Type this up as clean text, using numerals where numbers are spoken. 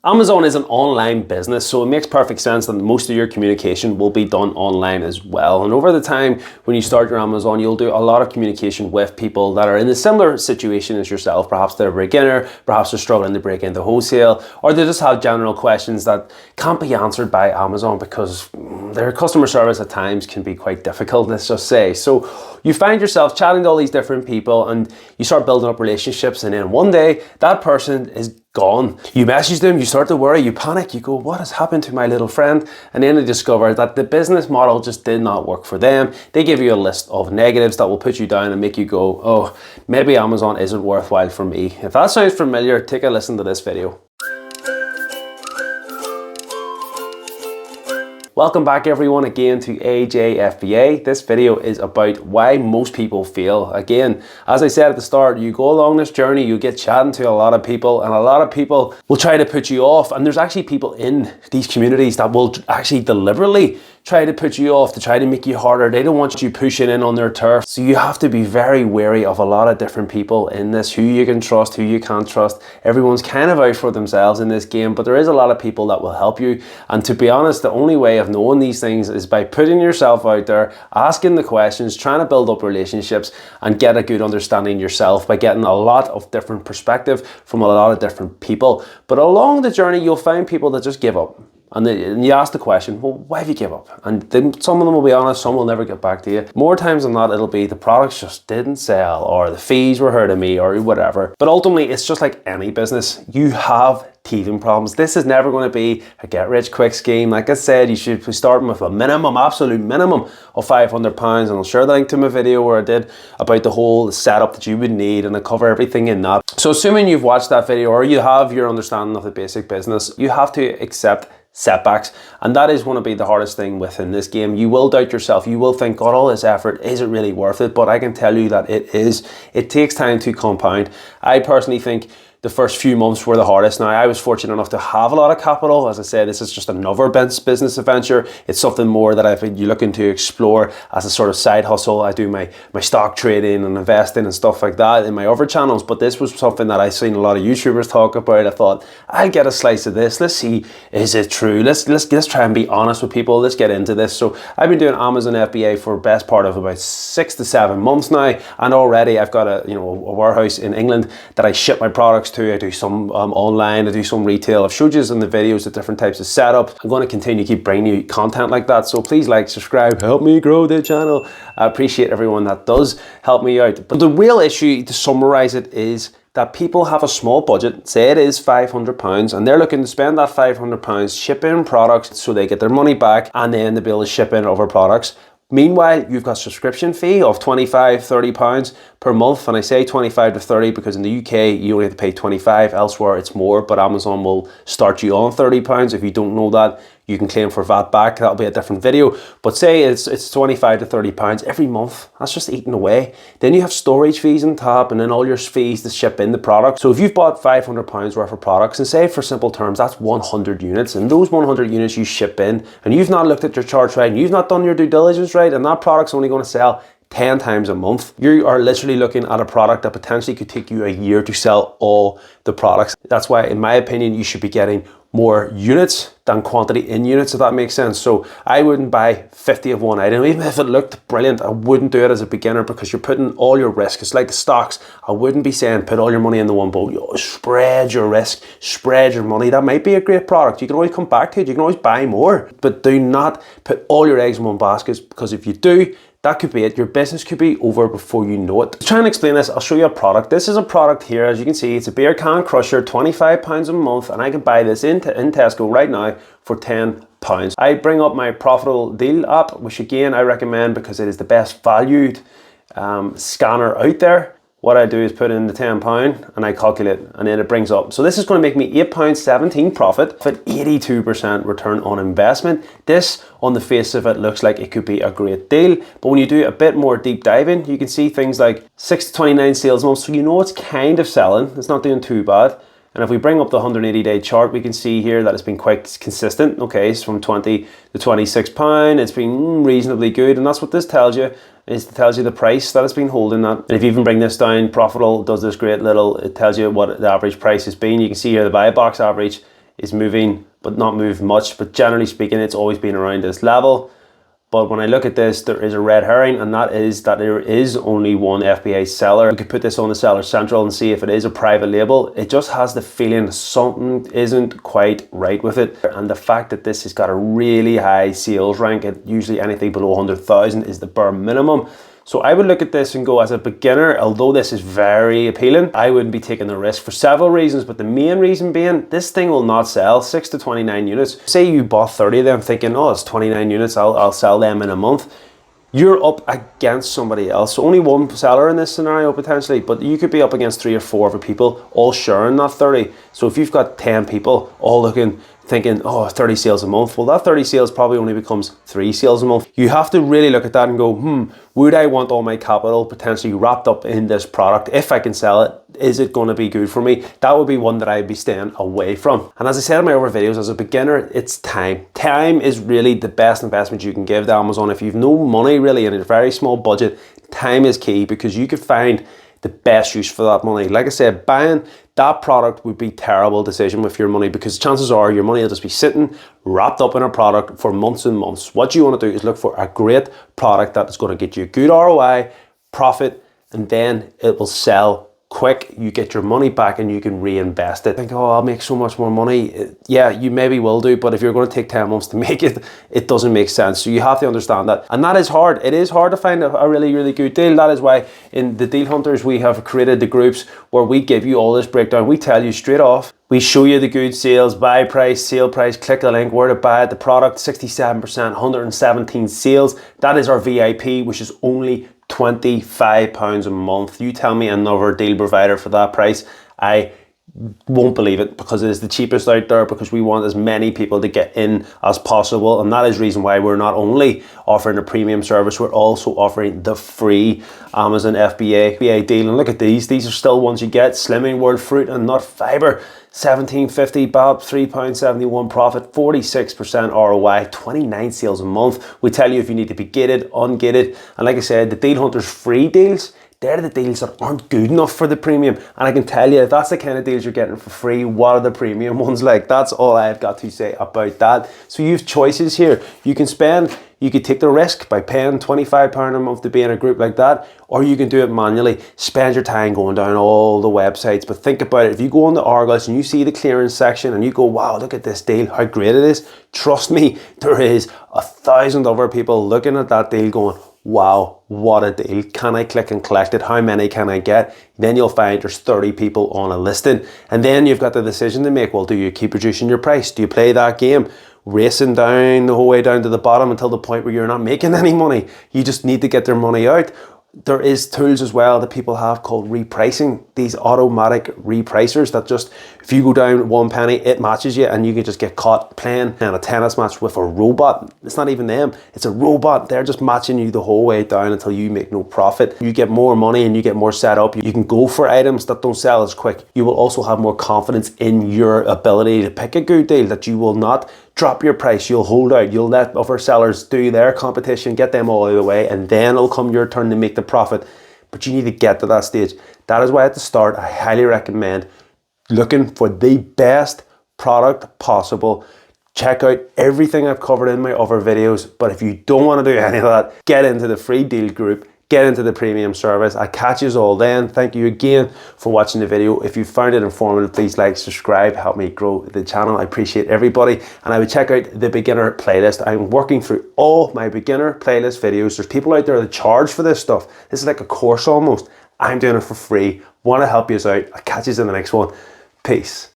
Amazon is an online business, so it makes perfect sense that most of your communication will be done online as well. And over the time, when you start your Amazon, you'll do a lot of communication with people that are in a similar situation as yourself. Perhaps they're a beginner, perhaps they're struggling to break into wholesale, or they just have general questions that can't be answered by Amazon because their customer service at times can be quite difficult, let's just say. So you find yourself chatting to all these different people and you start building up relationships, and then one day that person is gone. You message them, you start to worry, you panic, you go, what has happened to my little friend? And then they discover that the business model just did not work for them. They give you a list of negatives that will put you down and make you go, oh, maybe Amazon isn't worthwhile for me. If that sounds familiar, take a listen to this video. Welcome back everyone again to AJ FBA. This video is about why most people fail. Again, as I said at the start, you go along this journey, you get chatting to a lot of people, and a lot of people will try to put you off. And there's actually people in these communities that will actually deliberately try to put you off, to try to make you harder. They don't want you pushing in on their turf. So you have to be very wary of a lot of different people in this, who you can trust, who you can't trust. Everyone's kind of out for themselves in this game, but there is a lot of people that will help you. And to be honest, the only way of knowing these things is by putting yourself out there, asking the questions, trying to build up relationships and get a good understanding yourself by getting a lot of different perspective from a lot of different people. But along the journey, you'll find people that just give up. And you ask the question, well, why have you give up? And then some of them will be honest, some will never get back to you. More times than not, it'll be the products just didn't sell, or the fees were hurting me, or whatever. But ultimately, it's just like any business. You have teething problems. This is never going to be a get-rich-quick scheme. Like I said, you should be starting with a minimum, absolute minimum of £500. And I'll share the link to my video where I did about the whole setup that you would need, and I cover everything in that. So assuming you've watched that video or you have your understanding of the basic business, you have to accept setbacks, and that is going to be the hardest thing within this game. You will doubt yourself, you will think, God, all this effort, is it really worth it? But I can tell you that it is. It takes time to compound. I personally think the first few months were the hardest. Now, I was fortunate enough to have a lot of capital. As I said, this is just another business adventure. It's something more that I've been looking to explore as a sort of side hustle. I do my stock trading and investing and stuff like that in my other channels, but this was something that I've seen a lot of YouTubers talk about. I thought, I'll get a slice of this. Let's see, is it true? Let's try and be honest with people. Let's get into this. So I've been doing Amazon FBA for the best part of about 6 to 7 months now, and already I've got a warehouse in England that I ship my products to. I do some online, I do some retail. I've showed you in the videos the different types of setup. I'm going to continue to keep bringing you content like that, so please like, subscribe, help me grow the channel. I appreciate everyone that does help me out. But the real issue, to summarize it, is that people have a small budget, say it is £500, and they're looking to spend that £500 shipping products so they get their money back, and then they'll be able to ship in other products. Meanwhile, you've got a subscription fee of £25, £30 per month. And I say 25 to 30 because in the UK, you only have to pay 25. Elsewhere, it's more, but Amazon will start you on £30. If you don't know that, you can claim for VAT back. That'll be a different video. But say it's 25 to £30 every month. That's just eating away. Then you have storage fees on top, and then all your fees to ship in the product. So if you've bought £500 worth of products, and say for simple terms, that's 100 units, and those 100 units you ship in, and you've not looked at your charts right, and you've not done your due diligence right, and that product's only going to sell 10 times a month. You are literally looking at a product that potentially could take you a year to sell all the products. That's why, in my opinion, you should be getting more units than quantity in units, if that makes sense. So I wouldn't buy 50 of one item. Even if it looked brilliant, I wouldn't do it as a beginner because you're putting all your risk. It's like the stocks. I wouldn't be saying put all your money in the one boat. Spread your risk, spread your money. That might be a great product. You can always come back to it. You can always buy more, but do not put all your eggs in one basket, because if you do, that could be it. Your business could be over before you know it. To try and explain this, I'll show you a product. This is a product here, as you can see. It's a beer can crusher, £25 a month, and I can buy this in Tesco right now for £10. I bring up my Profitable Deal app, which again I recommend because it is the best valued scanner out there. What I do is put in the £10 and I calculate, and then it brings up. So this is going to make me £8.17 profit, but 82% return on investment. This, on the face of it, looks like it could be a great deal. But when you do a bit more deep diving, you can see things like 6 to 29 sales months. So you know it's kind of selling. It's not doing too bad. And if we bring up the 180-day chart, we can see here that it's been quite consistent. Okay, it's from 20 to £26. It's been reasonably good, and that's what this tells you. It tells you the price that it's been holding at. And if you even bring this down, Profitl does this great little, it tells you what the average price has been. You can see here the buy box average is moving, but not moved much. But generally speaking, it's always been around this level. But when I look at this, there is a red herring, and that is that there is only one FBA seller. We could put this on the Seller Central and see if it is a private label. It just has the feeling something isn't quite right with it. And the fact that this has got a really high sales rank, and usually anything below 100,000 is the bare minimum. So I would look at this and go, as a beginner, although this is very appealing, I wouldn't be taking the risk for several reasons, but the main reason being, this thing will not sell 6 to 29 units. Say you bought 30 of them thinking, oh, it's 29 units, I'll sell them in a month. You're up against somebody else. So only one seller in this scenario potentially, but you could be up against 3 or 4 other people all sharing that 30. So if you've got 10 people all thinking, oh, 30 sales a month, well, that 30 sales probably only becomes 3 sales a month. You have to really look at that and go, would I want all my capital potentially wrapped up in this product? If I can sell it, is it going to be good for me? That would be one that I'd be staying away from. And as I said in my other videos, as a beginner, it's time. Time is really the best investment you can give to Amazon. If you've no money really and a very small budget, time is key, because you could find the best use for that money. Like I said, buying that product would be a terrible decision with your money, because chances are your money will just be sitting wrapped up in a product for months and months. What you want to do is look for a great product that is going to get you a good ROI, profit, and then it will sell quick. You get your money back and you can reinvest it. Think, oh, I'll make so much more money. Yeah, you maybe will do, but if you're going to take 10 months to make it, it doesn't make sense. So you have to understand that. And that is hard. It is hard to find a really, really good deal. That is why in the Deal Hunters, we have created the groups where we give you all this breakdown. We tell you straight off. We show you the good sales, buy price, sale price, click the link, where to buy it, the product, 67%, 117 sales. That is our VIP, which is only £25 a month. You tell me another deal provider for that price, I won't believe it, because it is the cheapest out there, because we want as many people to get in as possible. And that is the reason why we're not only offering a premium service, we're also offering the free Amazon FBA deal. And look at these are still ones you get. Slimming World Fruit and Nut Fiber, £17.50 BAP, £3.71 profit, 46% ROI, 29 sales a month. We tell you if you need to be gated, ungated. And like I said, the Deal Hunters free deals, they're the deals that aren't good enough for the premium. And I can tell you, if that's the kind of deals you're getting for free, what are the premium ones like? That's all I've got to say about that. So you have choices here. You can spend, you could take the risk by paying £25 a month to be in a group like that, or you can do it manually. Spend your time going down all the websites. But think about it, if you go on the Argos and you see the clearance section and you go, wow, look at this deal, how great it is. Trust me, there is 1,000 other people looking at that deal going, wow, what a deal. Can I click and collect it? How many can I get? Then you'll find there's 30 people on a listing. And then you've got the decision to make. Well, do you keep reducing your price? Do you play that game, racing down the whole way down to the bottom until the point where you're not making any money? You just need to get their money out. There is tools as well that people have called repricing, these automatic repricers that just, if you go down 1 penny, it matches you, and you can just get caught playing in a tennis match with a robot. It's not even them, it's a robot. They're just matching you the whole way down until you make no profit. You get more money and you get more set up. You can go for items that don't sell as quick. You will also have more confidence in your ability to pick a good deal, that you will not drop your price, you'll hold out, you'll let other sellers do their competition, get them all out of the way, and then it'll come your turn to make the profit. But you need to get to that stage. That is why at the start, I highly recommend looking for the best product possible. Check out everything I've covered in my other videos, but if you don't want to do any of that, get into the free deal group, get into the premium service. I'll catch you all then. Thank you again for watching the video. If you found it informative, please like, subscribe, help me grow the channel. I appreciate everybody. And I would check out the beginner playlist. I'm working through all my beginner playlist videos. There's people out there that charge for this stuff. This is like a course almost. I'm doing it for free. Want to help you out. I'll catch you in the next one. Peace.